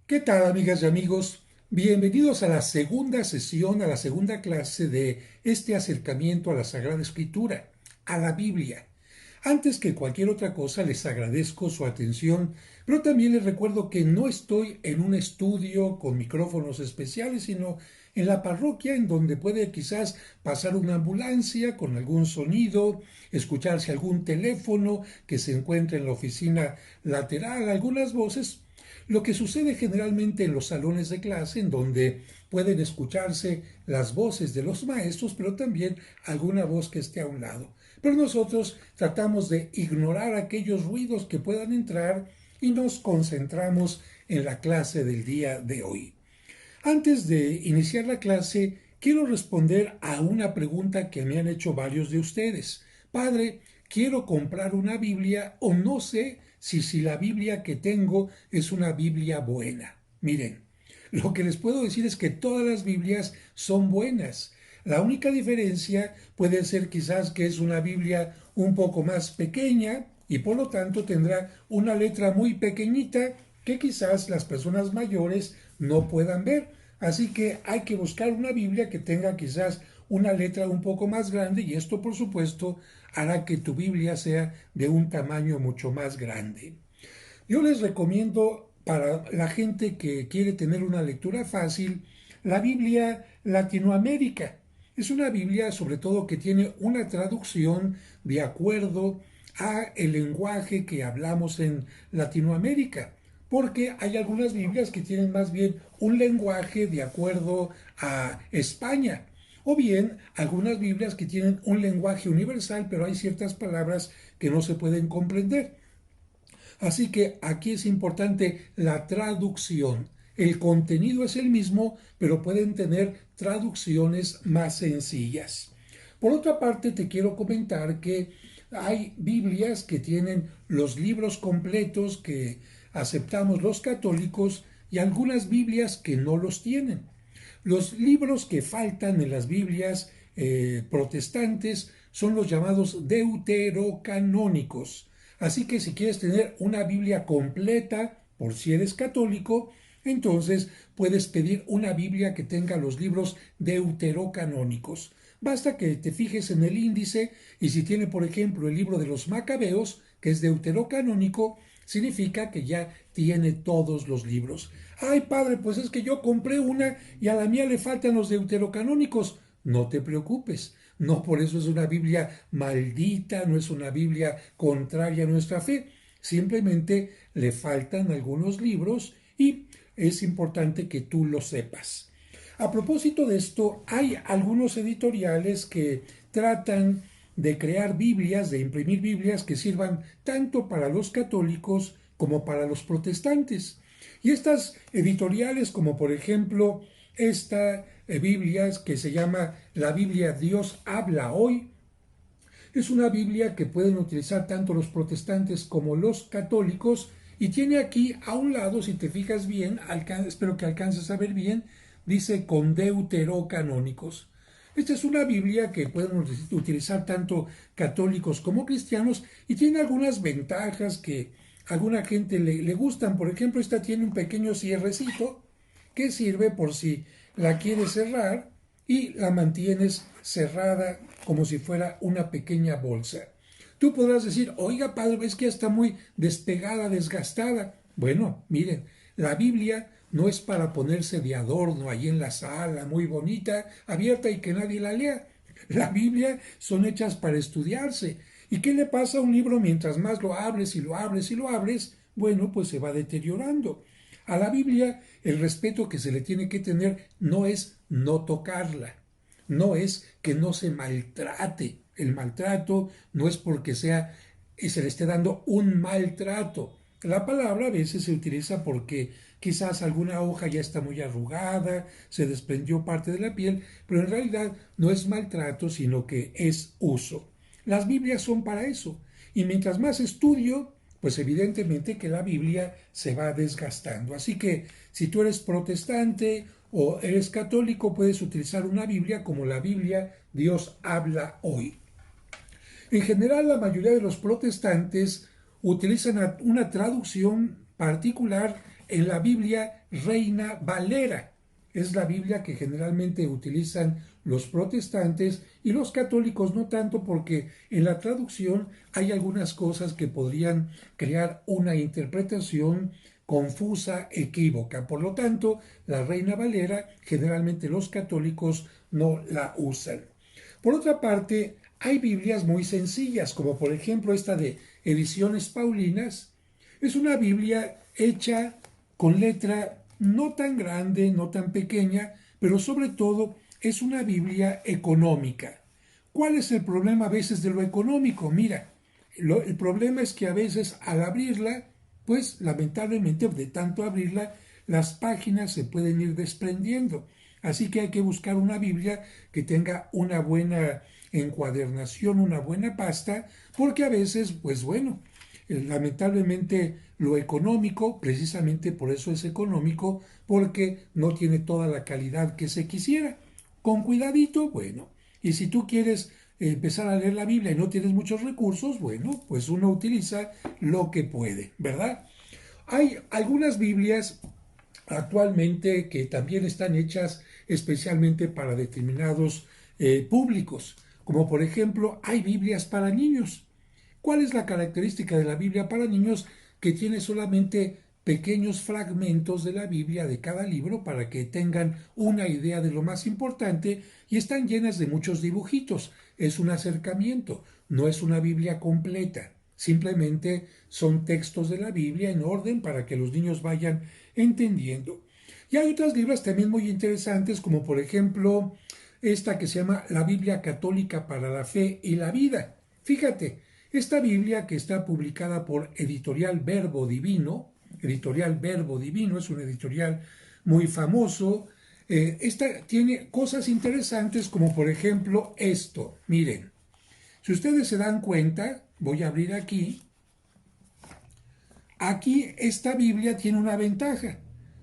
¿Qué tal, amigas y amigos? Bienvenidos a la segunda sesión, a la segunda clase de este acercamiento a la Sagrada Escritura, a la Biblia. Antes que cualquier otra cosa, les agradezco su atención, pero también les recuerdo que no estoy en un estudio con micrófonos especiales, sino en la parroquia, en donde puede quizás pasar una ambulancia con algún sonido, escucharse algún teléfono que se encuentre en la oficina lateral, algunas voces. Lo que sucede generalmente en los salones de clase, en donde pueden escucharse las voces de los maestros, pero también alguna voz que esté a un lado. Pero nosotros tratamos de ignorar aquellos ruidos que puedan entrar y nos concentramos en la clase del día de hoy. Antes de iniciar la clase, quiero responder a una pregunta que me han hecho varios de ustedes. Padre, quiero comprar una Biblia o no sé si la Biblia que tengo es una Biblia buena. Miren, lo que les puedo decir es que todas las Biblias son buenas. La única diferencia puede ser quizás que es una Biblia un poco más pequeña y por lo tanto tendrá una letra muy pequeñita que quizás las personas mayores no puedan ver. Así que hay que buscar una Biblia que tenga quizás una letra un poco más grande y esto por supuesto hará que tu Biblia sea de un tamaño mucho más grande. Yo les recomiendo para la gente que quiere tener una lectura fácil la Biblia Latinoamérica. Es una Biblia sobre todo que tiene una traducción de acuerdo a el lenguaje que hablamos en Latinoamérica, porque hay algunas Biblias que tienen más bien un lenguaje de acuerdo a España, o bien algunas Biblias que tienen un lenguaje universal, pero hay ciertas palabras que no se pueden comprender. Así que aquí es importante la traducción. El contenido es el mismo, pero pueden tener traducciones más sencillas. Por otra parte, te quiero comentar que hay Biblias que tienen los libros completos que aceptamos los católicos y algunas Biblias que no los tienen. Los libros que faltan en las Biblias protestantes son los llamados deuterocanónicos. Así que si quieres tener una Biblia completa, por si eres católico, entonces puedes pedir una Biblia que tenga los libros deuterocanónicos. Basta que te fijes en el índice y si tiene, por ejemplo, el libro de los Macabeos, que es deuterocanónico, significa que ya tiene todos los libros. Ay, padre, pues es que yo compré una y a la mía le faltan los deuterocanónicos. No te preocupes, no por eso es una Biblia maldita, no es una Biblia contraria a nuestra fe. Simplemente le faltan algunos libros y es importante que tú lo sepas. A propósito de esto, hay algunos editoriales que tratan de crear Biblias, de imprimir Biblias que sirvan tanto para los católicos como para los protestantes. Y estas editoriales, como por ejemplo esta Biblia que se llama la Biblia Dios habla hoy, es una Biblia que pueden utilizar tanto los protestantes como los católicos y tiene aquí a un lado, si te fijas bien, espero que alcances a ver bien, dice con deuterocanónicos. Esta es una Biblia que pueden utilizar tanto católicos como cristianos y tiene algunas ventajas que a alguna gente le gustan. Por ejemplo, esta tiene un pequeño cierrecito que sirve por si la quieres cerrar y la mantienes cerrada como si fuera una pequeña bolsa. Tú podrás decir, oiga padre, es que ya está muy despegada, desgastada. Bueno, miren, la Biblia no es para ponerse de adorno ahí en la sala, muy bonita, abierta y que nadie la lea. La Biblia son hechas para estudiarse. ¿Y qué le pasa a un libro mientras más lo abres y lo abres y lo abres? Bueno, pues se va deteriorando. A la Biblia el respeto que se le tiene que tener no es no tocarla, no es que no se maltrate. El maltrato no es porque sea y se le esté dando un maltrato. La palabra a veces se utiliza porque quizás alguna hoja ya está muy arrugada, se desprendió parte de la piel, pero en realidad no es maltrato, sino que es uso. Las Biblias son para eso. Y mientras más estudio, pues evidentemente que la Biblia se va desgastando. Así que si tú eres protestante o eres católico, puedes utilizar una Biblia como la Biblia Dios habla hoy. En general, la mayoría de los protestantes utilizan una traducción particular en la Biblia Reina Valera. Es la Biblia que generalmente utilizan los protestantes y los católicos no tanto, porque en la traducción hay algunas cosas que podrían crear una interpretación confusa, equívoca. Por lo tanto, la Reina Valera generalmente los católicos no la usan. Por otra parte, hay Biblias muy sencillas, como por ejemplo esta de Ediciones Paulinas. Es una Biblia hecha con letra no tan grande, no tan pequeña, pero sobre todo es una Biblia económica. ¿Cuál es el problema a veces de lo económico? Mira, el problema es que a veces al abrirla, pues lamentablemente de tanto abrirla, las páginas se pueden ir desprendiendo. Así que hay que buscar una Biblia que tenga una buena encuadernación, una buena pasta, porque a veces, pues bueno, lamentablemente lo económico, precisamente por eso es económico, porque no tiene toda la calidad que se quisiera. Con cuidadito, bueno, y si tú quieres empezar a leer la Biblia y no tienes muchos recursos, bueno, pues uno utiliza lo que puede, ¿verdad? Hay algunas Biblias actualmente que también están hechas especialmente para determinados públicos, como por ejemplo hay Biblias para niños. ¿Cuál es la característica de la Biblia para niños? Que tiene solamente pequeños fragmentos de la Biblia de cada libro para que tengan una idea de lo más importante, y están llenas de muchos dibujitos. Es un acercamiento, no es una Biblia completa. Simplemente son textos de la Biblia en orden para que los niños vayan entendiendo. Y hay otras Biblias también muy interesantes, como por ejemplo esta que se llama la Biblia Católica para la Fe y la Vida. Fíjate, esta Biblia, que está publicada por Editorial Verbo Divino es un editorial muy famoso. Esta tiene cosas interesantes como por ejemplo esto. Miren, si ustedes se dan cuenta, voy a abrir aquí. Aquí esta Biblia tiene una ventaja,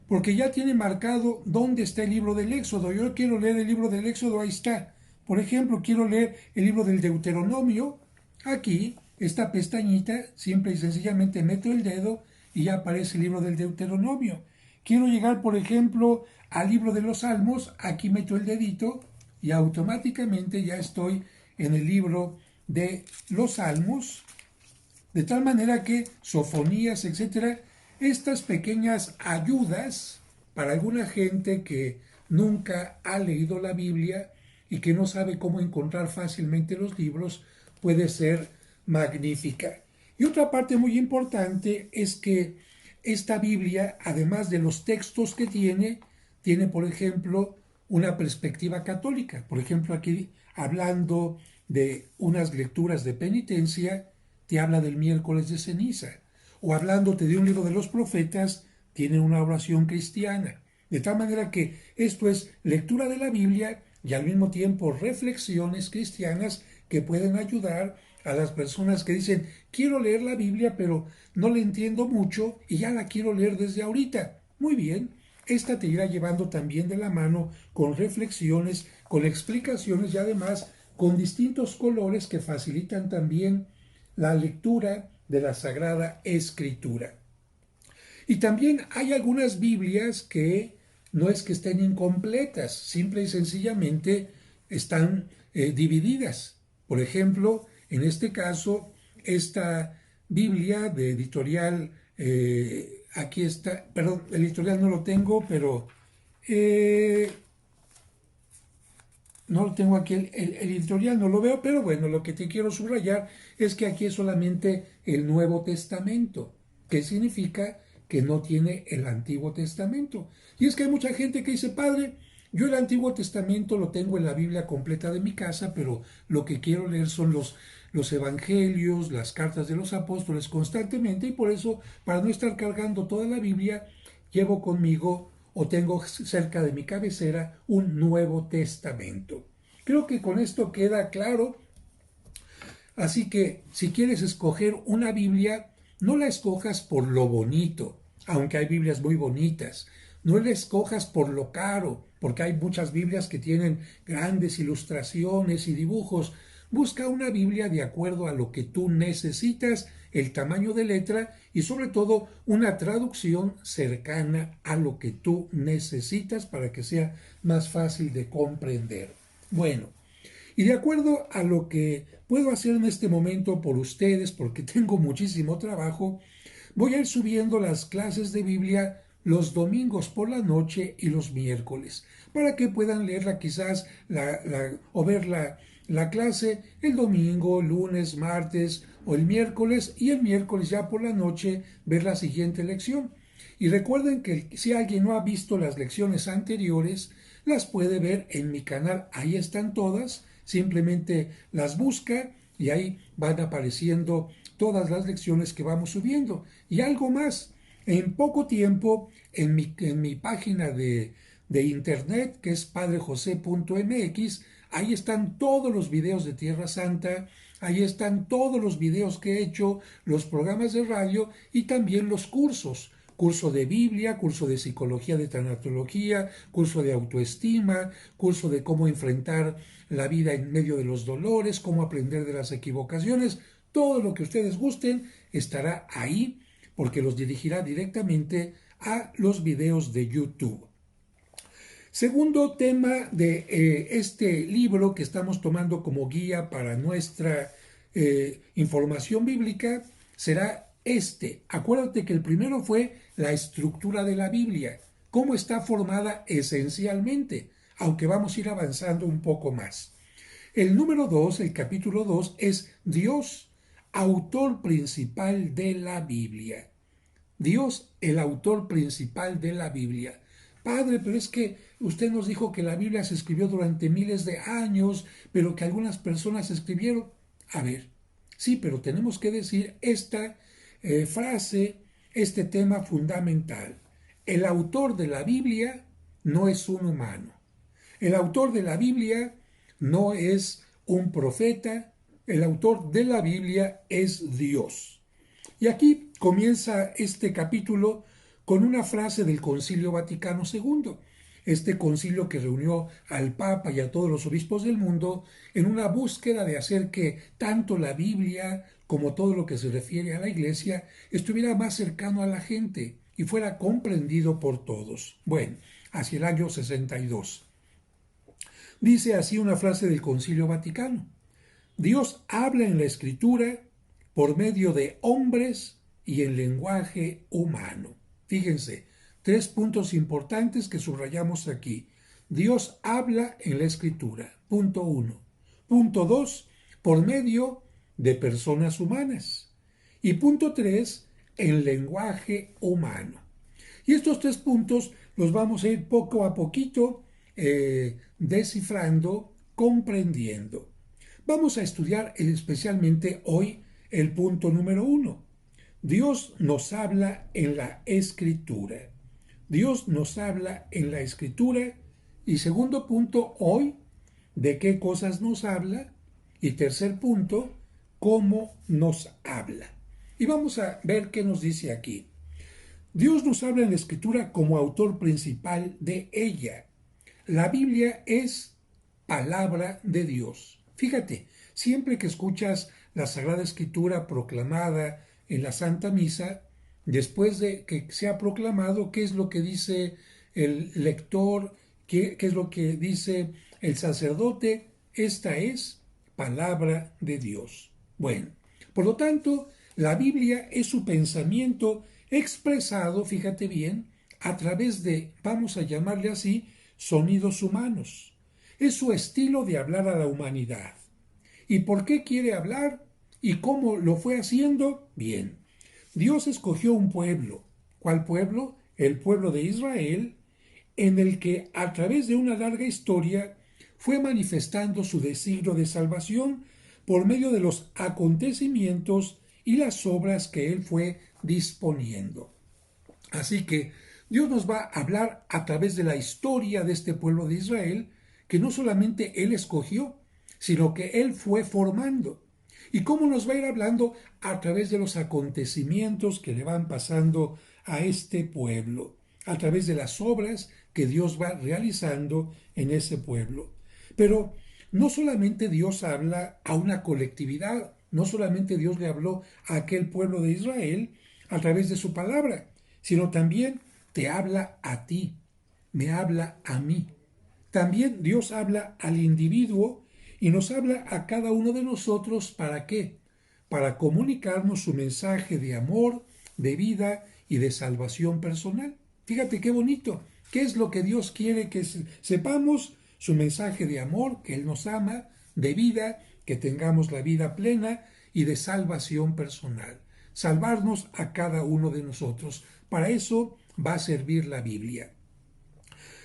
porque ya tiene marcado dónde está el libro del Éxodo. Yo quiero leer el libro del Éxodo, ahí está. Por ejemplo, quiero leer el libro del Deuteronomio. Aquí, esta pestañita, simple y sencillamente meto el dedo y ya aparece el libro del Deuteronomio. Quiero llegar, por ejemplo, al libro de los Salmos. Aquí meto el dedito y automáticamente ya estoy en el libro de los Salmos. De tal manera que sofonías, etcétera, estas pequeñas ayudas para alguna gente que nunca ha leído la Biblia y que no sabe cómo encontrar fácilmente los libros, puede ser magnífica. Y otra parte muy importante es que esta Biblia, además de los textos que tiene, por ejemplo, una perspectiva católica. Por ejemplo, aquí hablando de unas lecturas de penitencia, te habla del miércoles de ceniza. O hablándote de un libro de los profetas, tiene una oración cristiana. De tal manera que esto es lectura de la Biblia y al mismo tiempo reflexiones cristianas que pueden ayudar a las personas que dicen, quiero leer la Biblia, pero no le entiendo mucho y ya la quiero leer desde ahorita. Muy bien, esta te irá llevando también de la mano con reflexiones, con explicaciones y además con distintos colores que facilitan también la lectura de la Sagrada Escritura. Y también hay algunas Biblias que no es que estén incompletas, simple y sencillamente están divididas. Por ejemplo, en este caso, esta Biblia de editorial, aquí está, perdón, el editorial no lo tengo, pero no lo tengo aquí, el editorial no lo veo, pero bueno, lo que te quiero subrayar es que aquí es solamente el Nuevo Testamento, que significa que no tiene el Antiguo Testamento. Y es que hay mucha gente que dice, padre, yo el Antiguo Testamento lo tengo en la Biblia completa de mi casa, pero lo que quiero leer son los evangelios, las cartas de los apóstoles constantemente, y por eso, para no estar cargando toda la Biblia, llevo conmigo o tengo cerca de mi cabecera un Nuevo Testamento. Creo que con esto queda claro. Así que si quieres escoger una Biblia, no la escojas por lo bonito, aunque hay Biblias muy bonitas. No la escojas por lo caro, porque hay muchas Biblias que tienen grandes ilustraciones y dibujos. Busca una Biblia de acuerdo a lo que tú necesitas, el tamaño de letra y sobre todo una traducción cercana a lo que tú necesitas para que sea más fácil de comprender. Bueno, y de acuerdo a lo que puedo hacer en este momento por ustedes, porque tengo muchísimo trabajo, voy a ir subiendo las clases de Biblia los domingos por la noche y los miércoles, para que puedan leerla quizás o ver la clase el domingo, lunes, martes o el miércoles, y el miércoles ya por la noche ver la siguiente lección. Y recuerden que si alguien no ha visto las lecciones anteriores, las puede ver en mi canal, ahí están todas, simplemente las busca y ahí van apareciendo todas las lecciones que vamos subiendo. Y algo más, en poco tiempo en mi página de internet, que es padrejose.mx, ahí están todos los videos de Tierra Santa, ahí están todos los videos que he hecho, los programas de radio y también los cursos. Curso de Biblia, curso de psicología de tanatología, curso de autoestima, curso de cómo enfrentar la vida en medio de los dolores, cómo aprender de las equivocaciones. Todo lo que ustedes gusten estará ahí porque los dirigirá directamente a los videos de YouTube. Segundo tema de este libro que estamos tomando como guía para nuestra información bíblica será este. Acuérdate que el primero fue la estructura de la Biblia, cómo está formada esencialmente, aunque vamos a ir avanzando un poco más. El número 2, el capítulo 2, es Dios, autor principal de la Biblia. Dios, el autor principal de la Biblia. Padre, pero es que usted nos dijo que la Biblia se escribió durante miles de años, pero que algunas personas escribieron. A ver, sí, pero tenemos que decir esta frase, este tema fundamental. El autor de la Biblia no es un humano. El autor de la Biblia no es un profeta. El autor de la Biblia es Dios. Y aquí comienza este capítulo con una frase del Concilio Vaticano II, este concilio que reunió al Papa y a todos los obispos del mundo en una búsqueda de hacer que tanto la Biblia como todo lo que se refiere a la Iglesia estuviera más cercano a la gente y fuera comprendido por todos. Bueno, hacia el año 62. Dice así una frase del Concilio Vaticano: Dios habla en la Escritura por medio de hombres y en lenguaje humano. Fíjense, 3 puntos importantes que subrayamos aquí. Dios habla en la Escritura. Punto 1. Punto 2, por medio de personas humanas. Y punto 3, en lenguaje humano. Y estos 3 puntos los vamos a ir poco a poquito descifrando, comprendiendo. Vamos a estudiar especialmente hoy el punto número 1. Dios nos habla en la Escritura. Dios nos habla en la Escritura. Y segundo punto, hoy, ¿de qué cosas nos habla? Y tercer punto, ¿cómo nos habla? Y vamos a ver qué nos dice aquí. Dios nos habla en la Escritura como autor principal de ella. La Biblia es palabra de Dios. Fíjate, siempre que escuchas la Sagrada Escritura proclamada en la Santa Misa, después de que se ha proclamado, ¿qué es lo que dice el lector? ¿Qué es lo que dice el sacerdote? Esta es palabra de Dios. Bueno, por lo tanto, la Biblia es su pensamiento expresado, fíjate bien, a través de, vamos a llamarle así, sonidos humanos. Es su estilo de hablar a la humanidad. ¿Y por qué quiere hablar? ¿Y cómo lo fue haciendo? Bien, Dios escogió un pueblo. ¿Cuál pueblo? El pueblo de Israel, en el que a través de una larga historia fue manifestando su designio de salvación por medio de los acontecimientos y las obras que él fue disponiendo. Así que Dios nos va a hablar a través de la historia de este pueblo de Israel, que no solamente él escogió, sino que él fue formando. ¿Y cómo nos va a ir hablando? A través de los acontecimientos que le van pasando a este pueblo, a través de las obras que Dios va realizando en ese pueblo. Pero no solamente Dios habla a una colectividad, no solamente Dios le habló a aquel pueblo de Israel a través de su palabra, sino también te habla a ti, me habla a mí. También Dios habla al individuo y nos habla a cada uno de nosotros. ¿Para qué? Para comunicarnos su mensaje de amor, de vida y de salvación personal. Fíjate qué bonito. ¿Qué es lo que Dios quiere que sepamos? Su mensaje de amor, que Él nos ama, de vida, que tengamos la vida plena y de salvación personal. Salvarnos a cada uno de nosotros. Para eso va a servir la Biblia.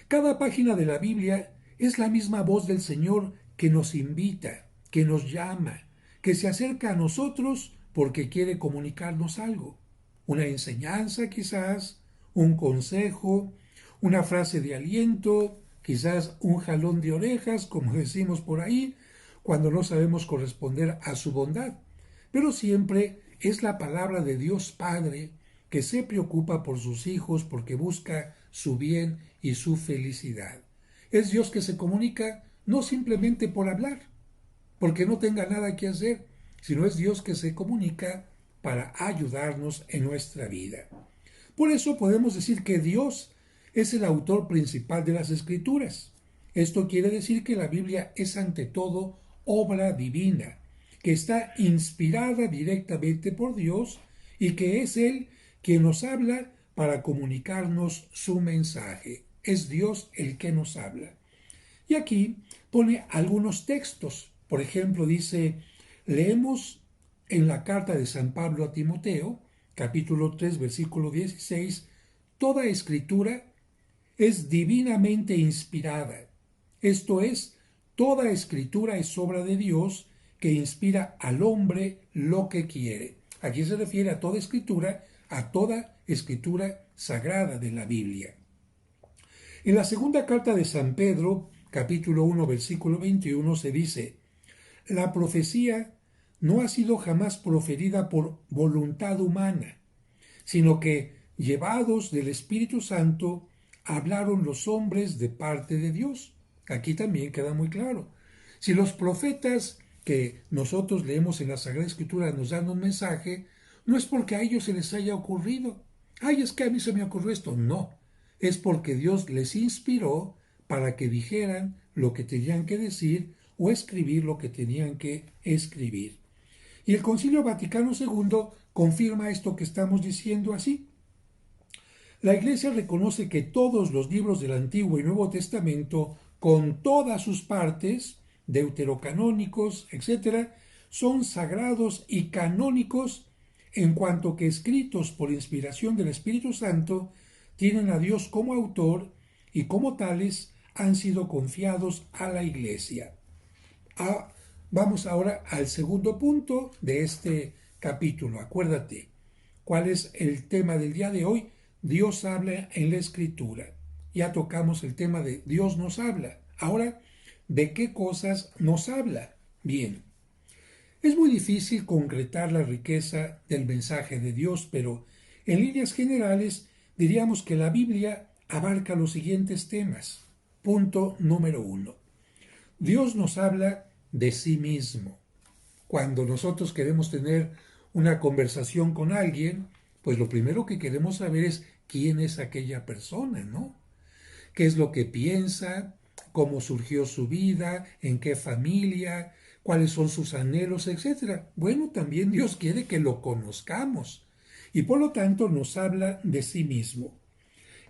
Cada página de la Biblia es la misma voz del Señor que nos invita, que nos llama, que se acerca a nosotros porque quiere comunicarnos algo. Una enseñanza quizás, un consejo, una frase de aliento, quizás un jalón de orejas, como decimos por ahí, cuando no sabemos corresponder a su bondad. Pero siempre es la palabra de Dios Padre que se preocupa por sus hijos porque busca su bien y su felicidad. Es Dios que se comunica no simplemente por hablar, porque no tenga nada que hacer, sino es Dios que se comunica para ayudarnos en nuestra vida. Por eso podemos decir que Dios es el autor principal de las Escrituras. Esto quiere decir que la Biblia es ante todo obra divina, que está inspirada directamente por Dios y que es Él quien nos habla para comunicarnos su mensaje. Es Dios el que nos habla. Y aquí pone algunos textos. Por ejemplo, dice, leemos en la carta de San Pablo a Timoteo, capítulo 3, versículo 16, toda escritura es divinamente inspirada. Esto es, toda escritura es obra de Dios que inspira al hombre lo que quiere. Aquí se refiere a toda escritura sagrada de la Biblia. En la segunda carta de San Pedro, capítulo 1, versículo 21, se dice, la profecía no ha sido jamás proferida por voluntad humana, sino que, llevados del Espíritu Santo, hablaron los hombres de parte de Dios. Aquí también queda muy claro. Si los profetas que nosotros leemos en la Sagrada Escritura nos dan un mensaje, no es porque a ellos se les haya ocurrido. Ay, es que a mí se me ocurrió esto. No, es porque Dios les inspiró para que dijeran lo que tenían que decir o escribir lo que tenían que escribir. Y el Concilio Vaticano II confirma esto que estamos diciendo así. La Iglesia reconoce que todos los libros del Antiguo y Nuevo Testamento, con todas sus partes, deuterocanónicos, etc., son sagrados y canónicos en cuanto que escritos por inspiración del Espíritu Santo, tienen a Dios como autor y como tales han sido confiados a la Iglesia. Vamos ahora al segundo punto de este capítulo. Acuérdate, ¿cuál es el tema del día de hoy? Dios habla en la Escritura. Ya tocamos el tema de Dios nos habla. Ahora, ¿de qué cosas nos habla? Bien, es muy difícil concretar la riqueza del mensaje de Dios, pero en líneas generales diríamos que la Biblia abarca los siguientes temas. Punto número 1. Dios nos habla de sí mismo. Cuando nosotros queremos tener una conversación con alguien, pues lo primero que queremos saber es quién es aquella persona, ¿no? ¿Qué es lo que piensa? ¿Cómo surgió su vida? ¿En qué familia? ¿Cuáles son sus anhelos? Etcétera. Bueno, también Dios quiere que lo conozcamos y por lo tanto nos habla de sí mismo.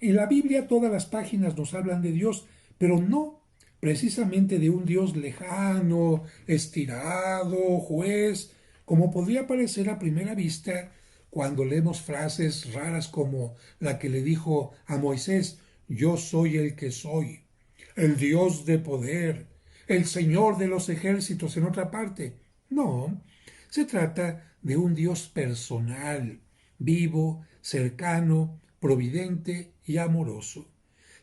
En la Biblia todas las páginas nos hablan de Dios, pero no precisamente de un Dios lejano, estirado, juez, como podría parecer a primera vista cuando leemos frases raras como la que le dijo a Moisés, yo soy el que soy, el Dios de poder, el Señor de los ejércitos en otra parte. No, se trata de un Dios personal, vivo, cercano, providente y amoroso.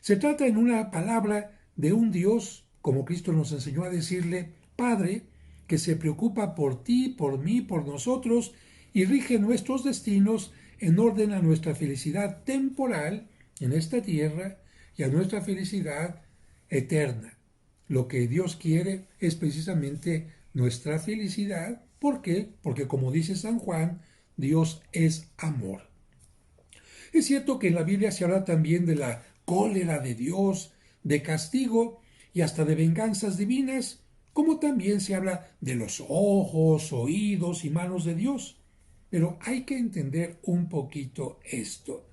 Se trata en una palabra de un Dios, como Cristo nos enseñó a decirle, Padre, que se preocupa por ti, por mí, por nosotros, y rige nuestros destinos en orden a nuestra felicidad temporal en esta tierra y a nuestra felicidad eterna. Lo que Dios quiere es precisamente nuestra felicidad ¿Por qué? Porque como dice San Juan, Dios es amor. Es cierto que en la Biblia se habla también de la cólera de Dios, de castigo y hasta de venganzas divinas, como también se habla de los ojos, oídos y manos de Dios. Pero hay que entender un poquito esto.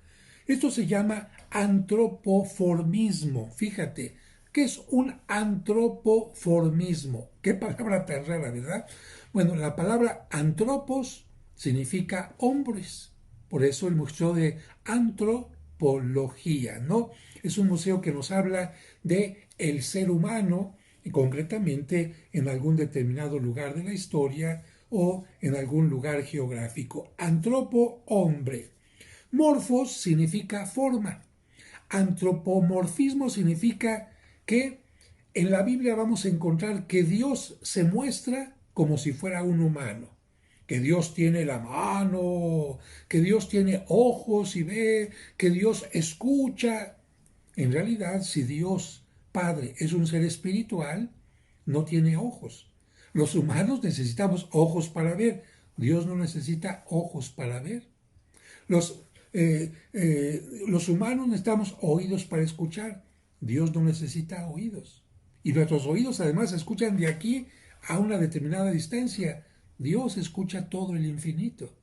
Esto se llama antropoformismo. Fíjate, ¿qué es un antropoformismo? Qué palabra tan rara, ¿verdad? Bueno, la palabra antropos significa hombres. Por eso el Museo de Antropología, ¿no? Es un museo que nos habla de el ser humano, y concretamente en algún determinado lugar de la historia o en algún lugar geográfico. Antropo, hombre. Morfos significa forma. Antropomorfismo significa que en la Biblia vamos a encontrar que Dios se muestra como si fuera un humano, que Dios tiene la mano, que Dios tiene ojos y ve, que Dios escucha. En realidad, si Dios Padre es un ser espiritual, no tiene ojos. Los humanos necesitamos ojos para ver. Dios no necesita ojos para ver. Los, los humanos necesitamos oídos para escuchar. Dios no necesita oídos. Y nuestros oídos además escuchan de aquí a una determinada distancia. Dios escucha todo el infinito.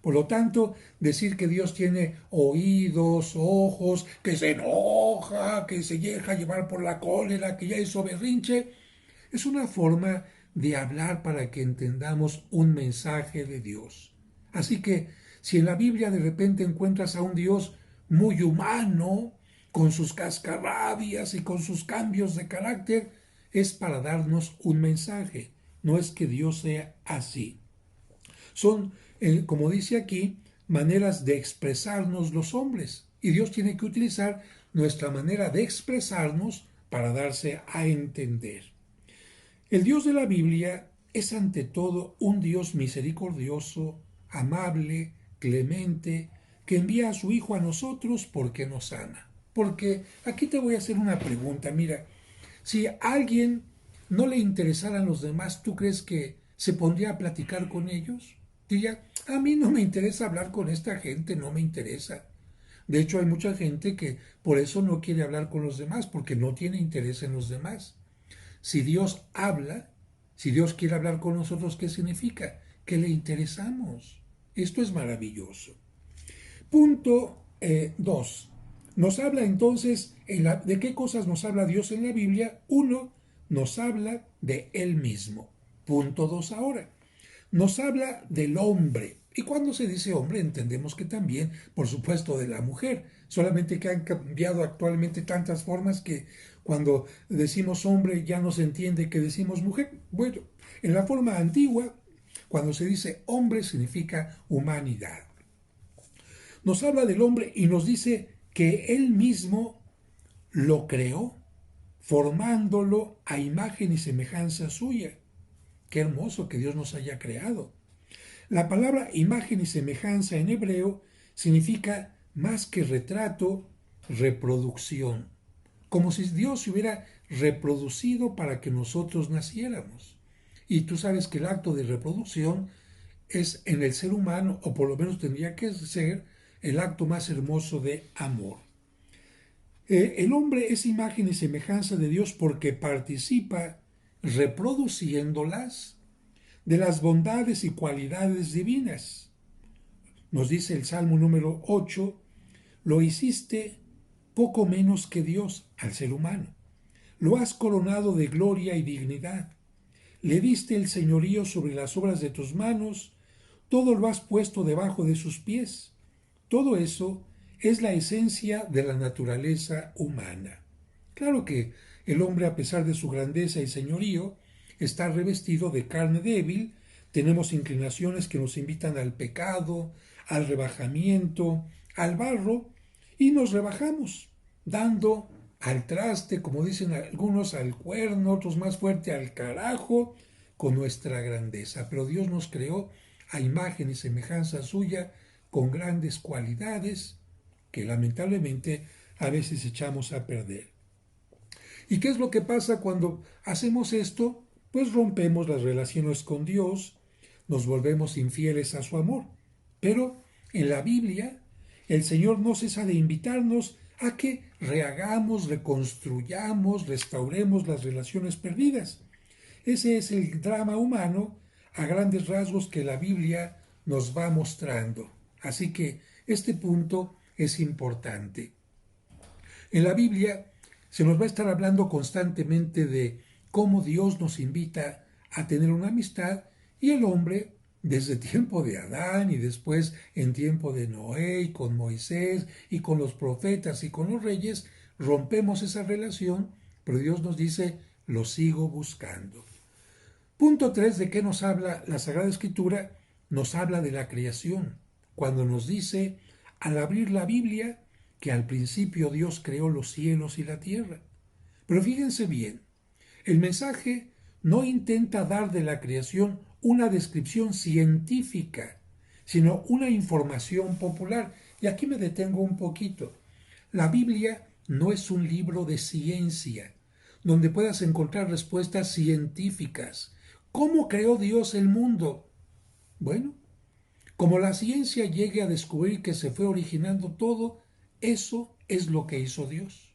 Por lo tanto, decir que Dios tiene oídos, ojos, que se enoja, que se deja llevar por la cólera, que ya hizo berrinche, es una forma de hablar para que entendamos un mensaje de Dios. Así que si en la Biblia de repente encuentras a un Dios muy humano, con sus cascarrabias y con sus cambios de carácter, es para darnos un mensaje. No es que Dios sea así. Son, como dice aquí, maneras de expresarnos los hombres. Y Dios tiene que utilizar nuestra manera de expresarnos para darse a entender. El Dios de la Biblia es ante todo un Dios misericordioso, amable, clemente, que envía a su Hijo a nosotros porque nos ama. Porque aquí te voy a hacer una pregunta. Mira, si a alguien no le interesaran los demás, ¿tú crees que se pondría a platicar con ellos? Diría, a mí no me interesa hablar con esta gente, no me interesa. De hecho, hay mucha gente que por eso no quiere hablar con los demás, porque no tiene interés en los demás. Si Dios habla, si Dios quiere hablar con nosotros, ¿qué significa? Que le interesamos. Esto es maravilloso. Punto 2. Nos habla entonces de qué cosas nos habla Dios en la Biblia. Uno, nos habla de Él mismo. Punto 2 ahora. Nos habla del hombre. Y cuando se dice hombre, entendemos que también, por supuesto, de la mujer. Solamente que han cambiado actualmente tantas formas que cuando decimos hombre ya no se entiende que decimos mujer. Bueno, en la forma antigua, cuando se dice hombre significa humanidad. Nos habla del hombre y nos dice que él mismo lo creó, formándolo a imagen y semejanza suya. Qué hermoso que Dios nos haya creado. La palabra imagen y semejanza en hebreo significa más que retrato, reproducción. Como si Dios se hubiera reproducido para que nosotros naciéramos. Y tú sabes que el acto de reproducción es en el ser humano, o por lo menos tendría que ser, el acto más hermoso de amor. El hombre es imagen y semejanza de Dios porque participa reproduciéndolas de las bondades y cualidades divinas. Nos dice el Salmo número 8, lo hiciste poco menos que Dios al ser humano. Lo has coronado de gloria y dignidad. Le diste el señorío sobre las obras de tus manos, todo lo has puesto debajo de sus pies. Todo eso es la esencia de la naturaleza humana. Claro que el hombre, a pesar de su grandeza y señorío, está revestido de carne débil, tenemos inclinaciones que nos invitan al pecado, al rebajamiento, al barro, y nos rebajamos, dando al traste, como dicen algunos, al cuerno, otros más fuerte, al carajo, con nuestra grandeza. Pero Dios nos creó a imagen y semejanza suya, con grandes cualidades que lamentablemente a veces echamos a perder. ¿Y qué es lo que pasa cuando hacemos esto? Pues rompemos las relaciones con Dios, nos volvemos infieles a su amor. Pero en la Biblia, el Señor no cesa de invitarnos a que rehagamos, reconstruyamos, restauremos las relaciones perdidas. Ese es el drama humano a grandes rasgos que la Biblia nos va mostrando. Así que este punto es importante. En la Biblia se nos va a estar hablando constantemente de cómo Dios nos invita a tener una amistad y el hombre, desde tiempo de Adán y después en tiempo de Noé y con Moisés y con los profetas y con los reyes, rompemos esa relación, pero Dios nos dice, lo sigo buscando. Punto 3, ¿de qué nos habla la Sagrada Escritura? Nos habla de la creación, cuando nos dice, al abrir la Biblia, que al principio Dios creó los cielos y la tierra. Pero fíjense bien, el mensaje no intenta dar de la creación una descripción científica, sino una información popular. Y aquí me detengo un poquito. La Biblia no es un libro de ciencia, donde puedas encontrar respuestas científicas. ¿Cómo creó Dios el mundo? Bueno, como la ciencia llegue a descubrir que se fue originando todo, eso es lo que hizo Dios.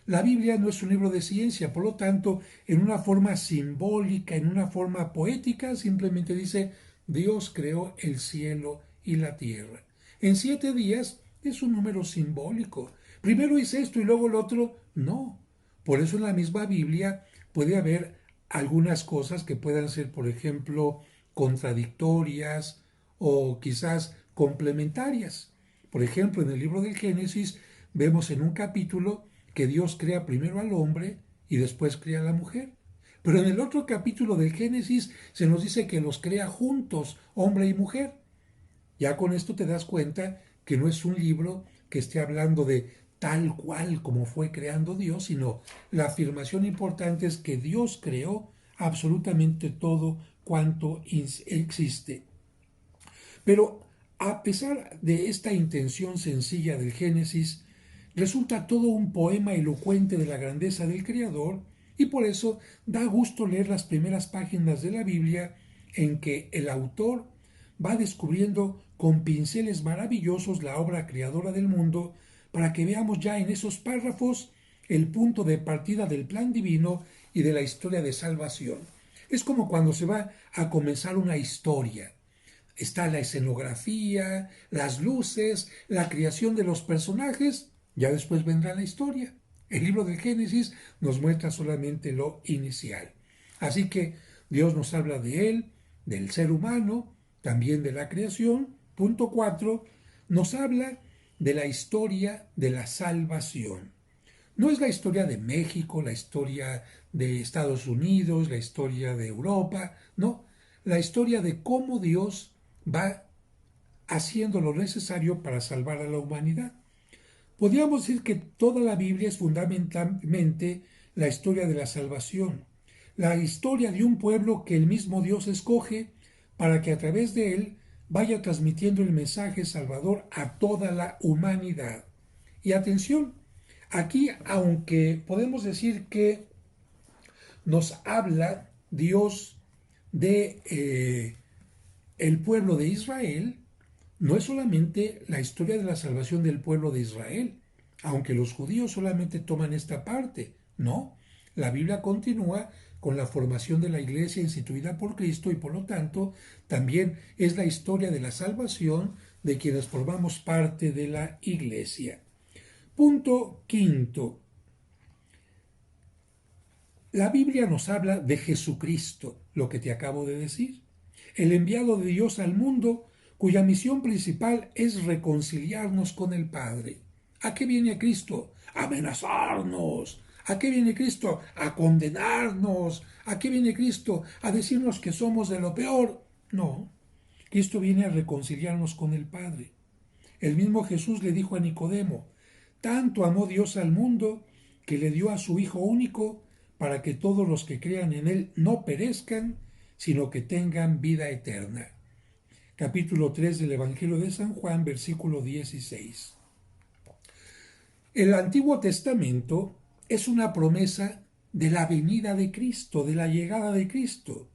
La Biblia no es un libro de ciencia, por lo tanto, en una forma simbólica, en una forma poética, simplemente dice, Dios creó el cielo y la tierra. En 7 días es un número simbólico. Primero hice esto y luego el otro, no. Por eso en la misma Biblia puede haber algunas cosas que puedan ser, por ejemplo, contradictorias o quizás complementarias. Por ejemplo, en el libro del Génesis vemos en un capítulo que Dios crea primero al hombre y después crea a la mujer. Pero en el otro capítulo del Génesis se nos dice que los crea juntos, hombre y mujer. Ya con esto te das cuenta que no es un libro que esté hablando de tal cual como fue creando Dios, sino la afirmación importante es que Dios creó absolutamente todo cuanto existe. Pero a pesar de esta intención sencilla del Génesis, resulta todo un poema elocuente de la grandeza del Creador y por eso da gusto leer las primeras páginas de la Biblia en que el autor va descubriendo con pinceles maravillosos la obra creadora del mundo para que veamos ya en esos párrafos el punto de partida del plan divino y de la historia de salvación. Es como cuando se va a comenzar una historia. Está la escenografía, las luces, la creación de los personajes, ya después vendrá la historia. El libro del Génesis nos muestra solamente lo inicial. Así que Dios nos habla de él, del ser humano, también de la creación. Punto 4, nos habla de la historia de la salvación. No es la historia de México, la historia de Estados Unidos, la historia de Europa, no, la historia de cómo Dios va haciendo lo necesario para salvar a la humanidad. Podríamos decir que toda la Biblia es fundamentalmente la historia de la salvación, la historia de un pueblo que el mismo Dios escoge para que a través de él vaya transmitiendo el mensaje salvador a toda la humanidad. Y atención, aquí aunque podemos decir que nos habla Dios de el pueblo de Israel, no es solamente la historia de la salvación del pueblo de Israel, aunque los judíos solamente toman esta parte, no. La Biblia continúa con la formación de la iglesia instituida por Cristo y por lo tanto también es la historia de la salvación de quienes formamos parte de la iglesia. Punto quinto. La Biblia nos habla de Jesucristo, lo que te acabo de decir, el enviado de Dios al mundo cuya misión principal es reconciliarnos con el Padre. ¿A qué viene Cristo? A amenazarnos. ¿A qué viene Cristo? A condenarnos. ¿A qué viene Cristo? A decirnos que somos de lo peor. No, Cristo viene a reconciliarnos con el Padre. El mismo Jesús le dijo a Nicodemo, tanto amó Dios al mundo que le dio a su Hijo único para que todos los que crean en Él no perezcan, sino que tengan vida eterna. Capítulo 3 del Evangelio de San Juan, versículo 16. El Antiguo Testamento es una promesa de la venida de Cristo, de la llegada de Cristo.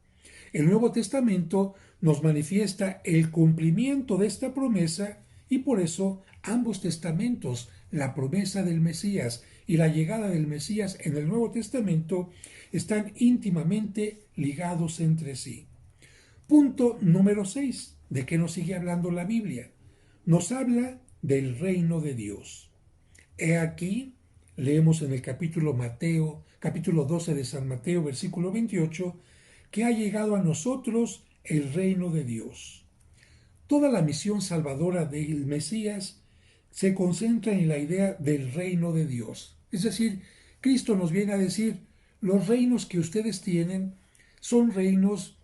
El Nuevo Testamento nos manifiesta el cumplimiento de esta promesa y por eso ambos testamentos, la promesa del Mesías y la llegada del Mesías en el Nuevo Testamento, están íntimamente ligados entre sí. Punto número 6. ¿De qué nos sigue hablando la Biblia? Nos habla del reino de Dios. He aquí, leemos en el capítulo 12 de San Mateo, versículo 28, que ha llegado a nosotros el reino de Dios. Toda la misión salvadora del Mesías se concentra en la idea del reino de Dios. Es decir, Cristo nos viene a decir, los reinos que ustedes tienen son reinos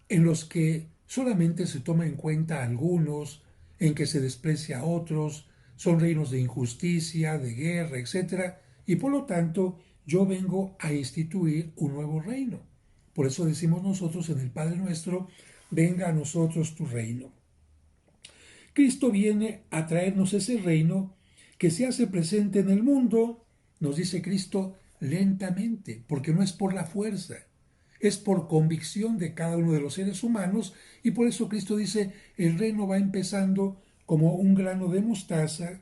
en los que solamente se toma en cuenta a algunos, en que se desprecia a otros, son reinos de injusticia, de guerra, etc. Y por lo tanto, yo vengo a instituir un nuevo reino. Por eso decimos nosotros en el Padre Nuestro, venga a nosotros tu reino. Cristo viene a traernos ese reino que se hace presente en el mundo, nos dice Cristo, lentamente, porque no es por la fuerza, es por convicción de cada uno de los seres humanos, y por eso Cristo dice, el reino va empezando como un grano de mostaza,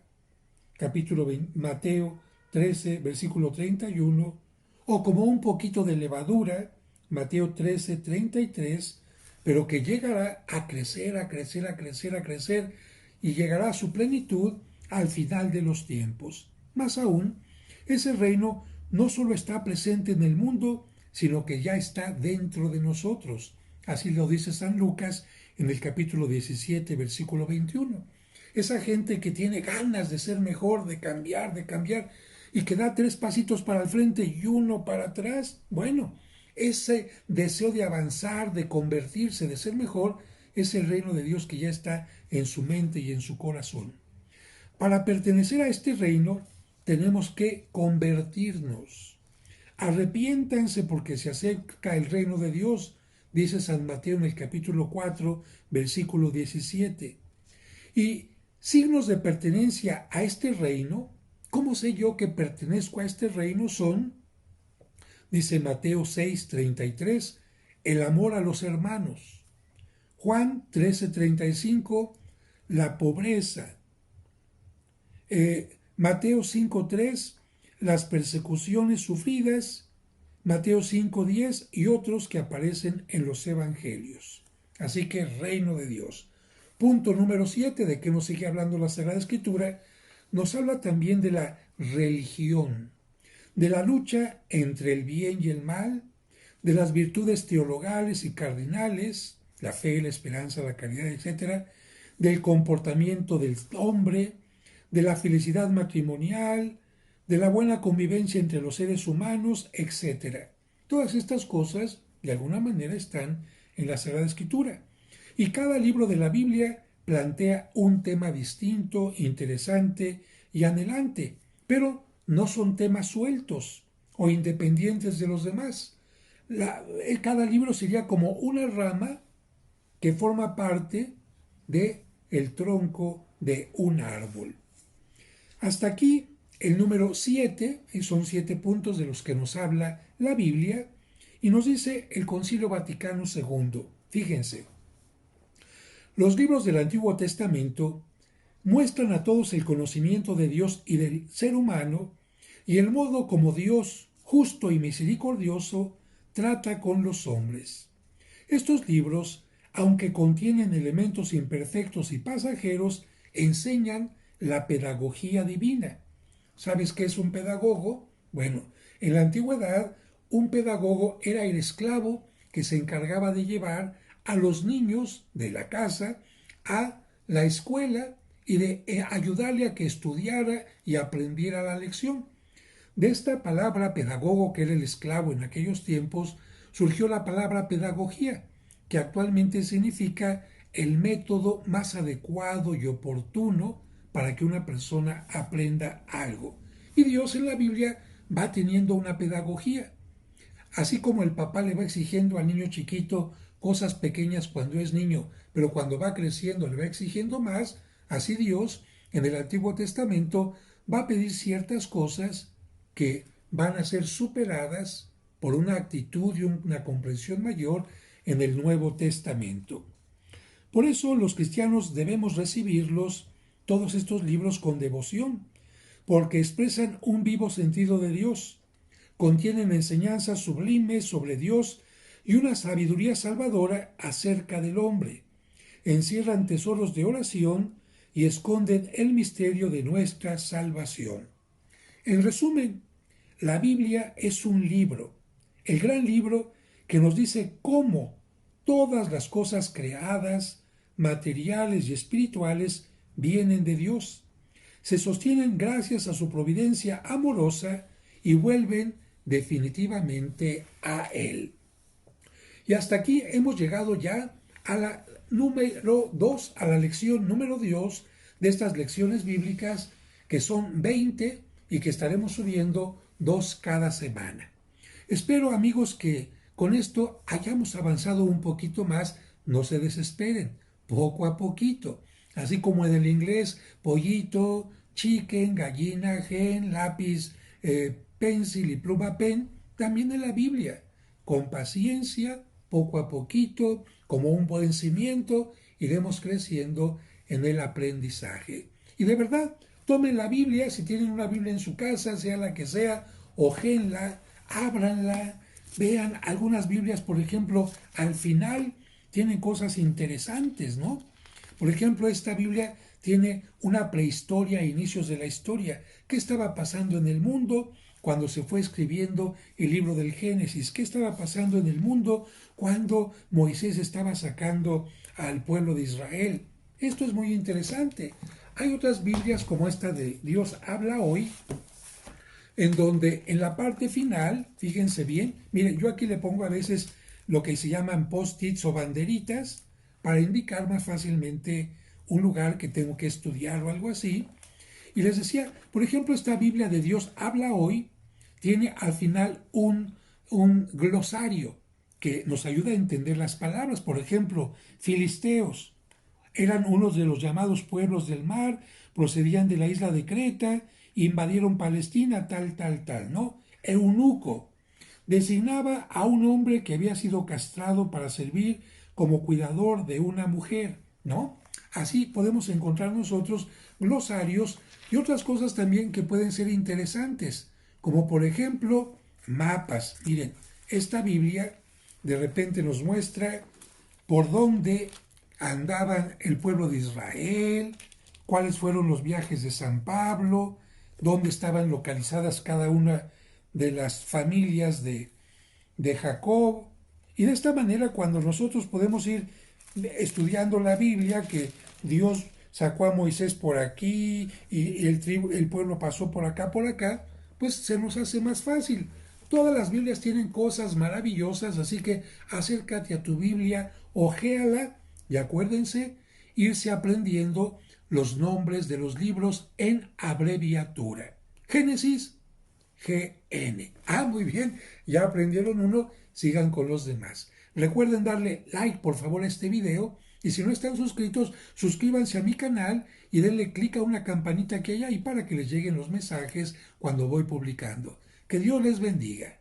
Mateo 13, versículo 31, o como un poquito de levadura, Mateo 13, 33, pero que llegará a crecer, a crecer, a crecer, a crecer, y llegará a su plenitud al final de los tiempos. Más aún, ese reino no solo está presente en el mundo, sino que ya está dentro de nosotros. Así lo dice San Lucas en el capítulo 17, versículo 21. Esa gente que tiene ganas de ser mejor, de cambiar, y que da 3 pasitos para el frente y 1 para atrás, bueno, ese deseo de avanzar, de convertirse, de ser mejor, es el reino de Dios que ya está en su mente y en su corazón. Para pertenecer a este reino tenemos que convertirnos. Arrepiéntanse porque se acerca el reino de Dios, dice San Mateo en el capítulo 4, versículo 17. Y signos de pertenencia a este reino, ¿cómo sé yo que pertenezco a este reino? Son, dice Mateo 6:33, el amor a los hermanos. Juan 13:35, la pobreza. Mateo 5:3, las persecuciones sufridas. Mateo 5:10 y otros que aparecen en los evangelios. Así que reino de Dios. Punto número 7, de que nos sigue hablando la Sagrada Escritura, nos habla también de la religión, de la lucha entre el bien y el mal, de las virtudes teologales y cardinales, la fe, la esperanza, la caridad, etc., del comportamiento del hombre, de la felicidad matrimonial, de la buena convivencia entre los seres humanos, etc. Todas estas cosas, de alguna manera, están en la Sagrada Escritura. Y cada libro de la Biblia plantea un tema distinto, interesante y anhelante, pero no son temas sueltos o independientes de los demás. Cada libro sería como una rama que forma parte de el tronco de un árbol. Hasta aquí el número 7, y son 7 puntos de los que nos habla la Biblia, y nos dice el Concilio Vaticano II. Fíjense, los libros del Antiguo Testamento muestran a todos el conocimiento de Dios y del ser humano y el modo como Dios, justo y misericordioso, trata con los hombres. Estos libros, aunque contienen elementos imperfectos y pasajeros, enseñan la pedagogía divina. ¿Sabes qué es un pedagogo? Bueno, en la antigüedad, un pedagogo era el esclavo que se encargaba de llevar a los niños de la casa a la escuela y de ayudarle a que estudiara y aprendiera la lección. De esta palabra pedagogo, que era el esclavo en aquellos tiempos, surgió la palabra pedagogía, que actualmente significa el método más adecuado y oportuno para que una persona aprenda algo. Y Dios en la Biblia va teniendo una pedagogía. Así como el papá le va exigiendo al niño chiquito cosas pequeñas cuando es niño, pero cuando va creciendo le va exigiendo más, así Dios en el Antiguo Testamento va a pedir ciertas cosas que van a ser superadas por una actitud y una comprensión mayor en el Nuevo Testamento. Por eso los cristianos debemos recibirlos, todos estos libros, con devoción, porque expresan un vivo sentido de Dios, contienen enseñanzas sublimes sobre Dios y una sabiduría salvadora acerca del hombre, encierran tesoros de oración y esconden el misterio de nuestra salvación. En resumen, la Biblia es un libro, el gran libro que nos dice cómo todas las cosas creadas, materiales y espirituales, vienen de Dios, se sostienen gracias a su providencia amorosa y vuelven definitivamente a Él. Y hasta aquí hemos llegado ya a la número 2, a la lección número 2 de estas lecciones bíblicas, que son 20 y que estaremos subiendo 2 cada semana. Espero, amigos, que con esto hayamos avanzado un poquito más. No se desesperen, poco a poquito. Así como en el inglés, pollito, chicken, gallina, hen, lápiz, pencil y pluma pen, también en la Biblia, con paciencia, poco a poquito, como un buen cimiento, iremos creciendo en el aprendizaje. Y de verdad, tomen la Biblia, si tienen una Biblia en su casa, sea la que sea, hojenla, ábranla, vean algunas Biblias, por ejemplo, al final tienen cosas interesantes, ¿no? Por ejemplo, esta Biblia tiene una prehistoria, inicios de la historia. ¿Qué estaba pasando en el mundo cuando se fue escribiendo el libro del Génesis? ¿Qué estaba pasando en el mundo cuando Moisés estaba sacando al pueblo de Israel? Esto es muy interesante. Hay otras Biblias como esta de Dios habla hoy, en donde en la parte final, fíjense bien, miren, yo aquí le pongo a veces lo que se llaman post-its o banderitas para indicar más fácilmente un lugar que tengo que estudiar o algo así. Y les decía, por ejemplo, esta Biblia de Dios habla hoy tiene al final un glosario que nos ayuda a entender las palabras. Por ejemplo, filisteos eran unos de los llamados pueblos del mar, procedían de la isla de Creta, invadieron Palestina, tal, ¿no? Eunuco designaba a un hombre que había sido castrado para servir como cuidador de una mujer, ¿no? Así podemos encontrar nosotros glosarios y otras cosas también que pueden ser interesantes, como por ejemplo mapas. Miren, esta Biblia de repente nos muestra por dónde andaban el pueblo de Israel, cuáles fueron los viajes de San Pablo, dónde estaban localizadas cada una de las familias de Jacob. Y de esta manera, cuando nosotros podemos ir estudiando la Biblia, que Dios sacó a Moisés por aquí y el pueblo pasó por acá, pues se nos hace más fácil. Todas las Biblias tienen cosas maravillosas, así que acércate a tu Biblia, hojeala y acuérdense, irse aprendiendo los nombres de los libros en abreviatura. Génesis, GN. Ah, muy bien, ya aprendieron uno, sigan con los demás. Recuerden darle like, por favor, a este video, y si no están suscritos, suscríbanse a mi canal y denle clic a una campanita que hay ahí para que les lleguen los mensajes cuando voy publicando. Que Dios les bendiga.